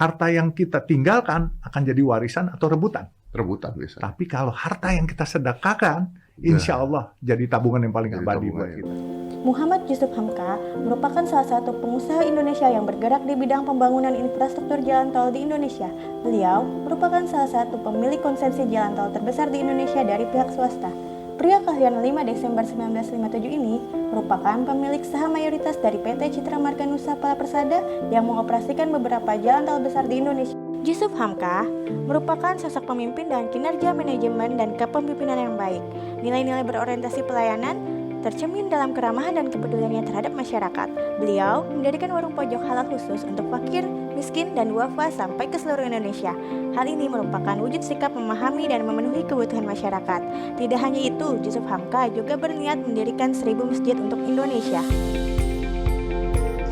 harta yang kita tinggalkan akan jadi warisan atau rebutan. Rebutan biasanya. Tapi kalau harta yang kita sedekahkan, insya Allah jadi tabungan yang paling Jadi abadi tabungan buat ya. kita. Muhammad Yusuf Hamka merupakan salah satu pengusaha Indonesia yang bergerak di bidang pembangunan infrastruktur jalan tol di Indonesia. Beliau merupakan salah satu pemilik konsesi jalan tol terbesar di Indonesia dari pihak swasta. Pria kelahiran 5 Desember 1957 ini merupakan pemilik saham mayoritas dari PT Citra Marga Nusa Pala Persada yang mengoperasikan beberapa jalan tol besar di Indonesia. Yusuf Hamka merupakan sosok pemimpin dengan kinerja manajemen dan kepemimpinan yang baik. Nilai-nilai berorientasi pelayanan tercermin dalam keramahan dan kepeduliannya terhadap masyarakat. Beliau mendirikan warung pojok halal khusus untuk fakir, miskin, dan duafa sampai ke seluruh Indonesia. Hal ini merupakan wujud sikap memahami dan memenuhi kebutuhan masyarakat. Tidak hanya itu, Yusuf Hamka juga berniat mendirikan 1000 masjid untuk Indonesia.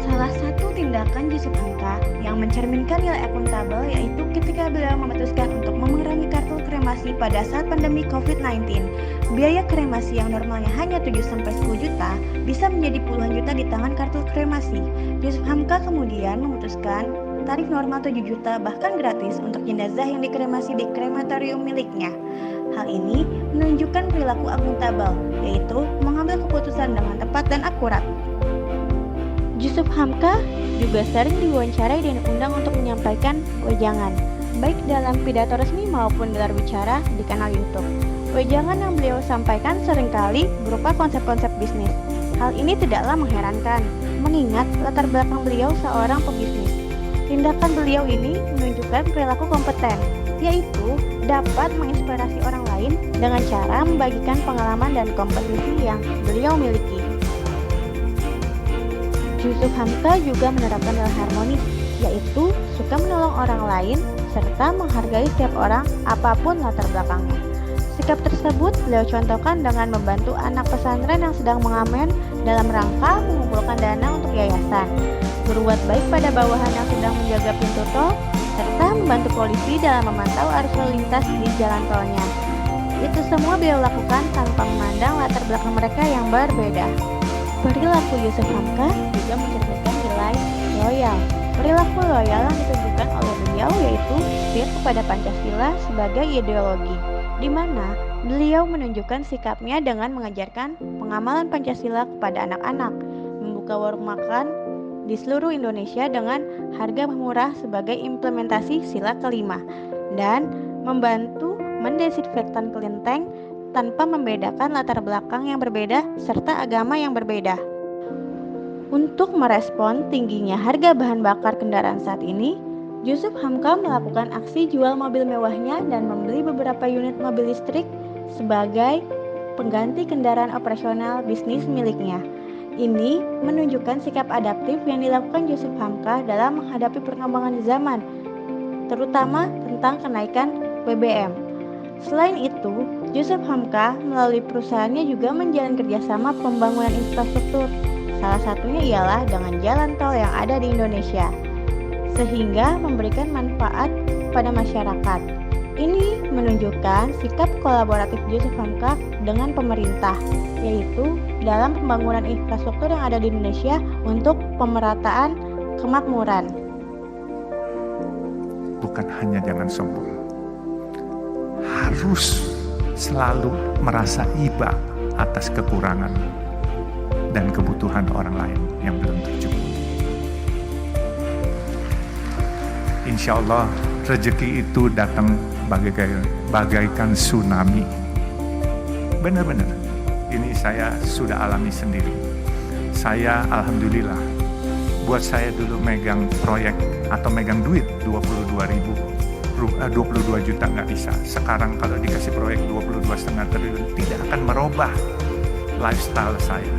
Salah satu tindakan Yusuf Hamka yang mencerminkan nilai akuntabel yaitu ketika beliau memutuskan untuk mengurangi kartu kremasi pada saat pandemi COVID-19. Biaya kremasi yang normalnya hanya 7-10 juta bisa menjadi puluhan juta di tangan kartu kremasi. Yusuf Hamka kemudian memutuskan tarif normal 7 juta bahkan gratis untuk jenazah yang dikremasi di krematorium miliknya. Hal ini menunjukkan perilaku akuntabel, yaitu mengambil keputusan dengan tepat dan akurat. Yusuf Hamka juga sering diwawancarai dan diundang untuk menyampaikan wejangan, baik dalam pidato resmi maupun gelar bicara di kanal YouTube. Wejangan yang beliau sampaikan seringkali berupa konsep-konsep bisnis. Hal ini tidaklah mengherankan, mengingat latar belakang beliau seorang pebisnis. Tindakan beliau ini menunjukkan perilaku kompeten, yaitu dapat menginspirasi orang lain dengan cara membagikan pengalaman dan kompetisi yang beliau miliki. Yusuf Hamka juga menerapkan nilai harmonis, yaitu suka menolong orang lain serta menghargai setiap orang apapun latar belakangnya. Sikap tersebut beliau contohkan dengan membantu anak pesantren yang sedang mengamen dalam rangka mengumpulkan dana untuk yayasan, berbuat baik pada bawahan yang sedang menjaga pintu tol, serta membantu polisi dalam memantau arus lalu lintas di jalan tolnya. Itu semua beliau lakukan tanpa memandang latar belakang mereka yang berbeda. Perilaku Yusuf Hamka juga mencerminkan nilai loyal. Perilaku loyal yang ditunjukkan oleh beliau yaitu setia kepada Pancasila sebagai ideologi, di mana beliau menunjukkan sikapnya dengan mengajarkan pengamalan Pancasila kepada anak-anak, membuka warung makan di seluruh Indonesia dengan harga murah sebagai implementasi sila kelima, dan membantu mendesinfektan kelenteng tanpa membedakan latar belakang yang berbeda serta agama yang berbeda. Untuk merespon tingginya harga bahan bakar kendaraan saat ini, Yusuf Hamka melakukan aksi jual mobil mewahnya dan membeli beberapa unit mobil listrik sebagai pengganti kendaraan operasional bisnis miliknya. Ini menunjukkan sikap adaptif yang dilakukan Yusuf Hamka dalam menghadapi perkembangan zaman, terutama tentang kenaikan BBM. Selain itu, Yusuf Hamka melalui perusahaannya juga menjalin kerjasama pembangunan infrastruktur. Salah satunya ialah dengan jalan tol yang ada di Indonesia, sehingga memberikan manfaat pada masyarakat. Ini menunjukkan sikap kolaboratif Yusuf Hamka dengan pemerintah, yaitu dalam pembangunan infrastruktur yang ada di Indonesia untuk pemerataan kemakmuran. Bukan hanya jangan sombong, harus selalu merasa iba atas kekurangan dan kebutuhan orang lain yang belum tercukupi. Insya Allah rezeki itu datang bagaikan tsunami. Benar-benar, ini saya sudah alami sendiri. Saya alhamdulillah, buat saya dulu megang proyek atau megang duit 22 juta nggak bisa. Sekarang kalau dikasih proyek 22,5 triliun tidak akan merubah lifestyle saya.